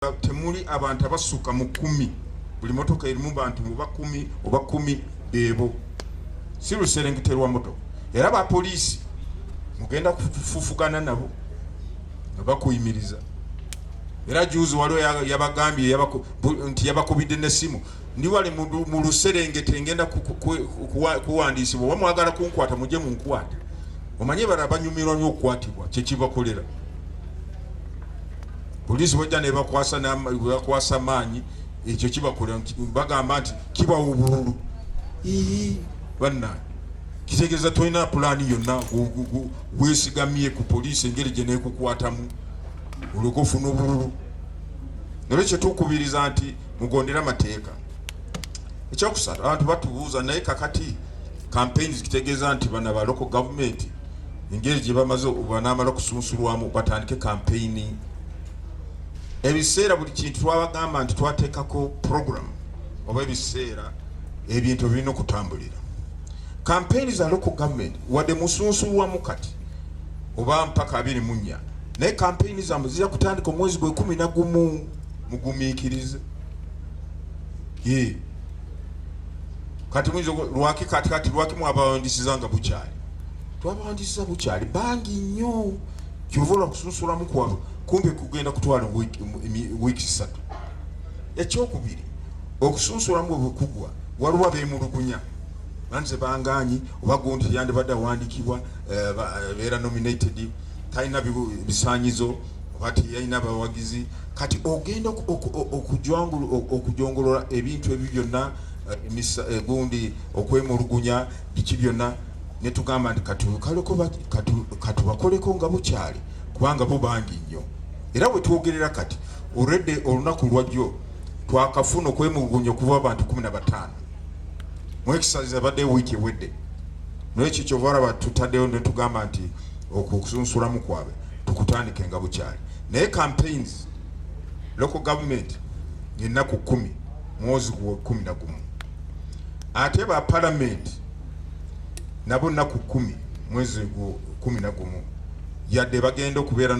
temuli abantu abasuka mu 10 buli motoka erimu bantu mu 10 oba 10 bebo si luserengeterwa moto era ba police mugenda kufufugana nabo bakuyimiriza era juzi waliwo yabagambye nti yabakubidde n'essimu ndi wali mu luserengete ngenda kuwandiisibwa wamwagala kunkwata mujje munkwata omanye bala banyumirwa nnyo okukwatibwa kyekibakolera polisi wajja ne bakwasa maanyi ekyo kibakolera bagamba nti kiba obululu banna kitegeeza tolina pulaani yonna weesigamye ku polisi engeri gye neekukwatamu olyoka ofuna obululu era kyetukubiriza nti mugondera amateeka. Ekyokusatu abantu batubuuza naye kakati campaigns kitegeeza nti bana ba local government engeri gye bamaze banamala okusunsulwamu batandike campaign. Ebiseera buli kintu twabagamba nti twateekako program oba ebiseera ebintu birina okutambulira. Campaign za local government wadde musunsulwamu kati oba mpaka 24 naye campaign zamu zijja kutandika omwezi gwe 11 mugumiikirize. Kati mwizo lwaki kati lwaki mwabawandisizanga bukyali twabawandisiza bukyali bangi nnyo kyuvola kusunsulamu kwabo kumbe kugenda kutwala wiiki 3. Ekyokubiri okusunsulamu obukugwa waliwo beemulugunya banze banganyi oba gundi yandibadde awandiikibwa beera nominated talina bisaanyizo oba teyalina abawagizi kati ogenda okujongolola ebintu ebyo byonna gundi okwemulugunya biki byonna ne tugamba nti katubakoleko nga bukyali kubanga bo bangi nnyo era bwe twogerera kati already olunaku lwajjo twakafuna okwemulugunya okuva abantu 15 mu exercise abadde wiiki ewedde n'ekyo kyovalaba tutaddeyo ne tugamba nti okusunsulamu kwabe tukutandike nga bukyali naye campaigns local government ennaku 10 mwezi gwa 11 ate ba parliament nabo nnaku 10 mwezi gwa 11 yadde bagenda okubeera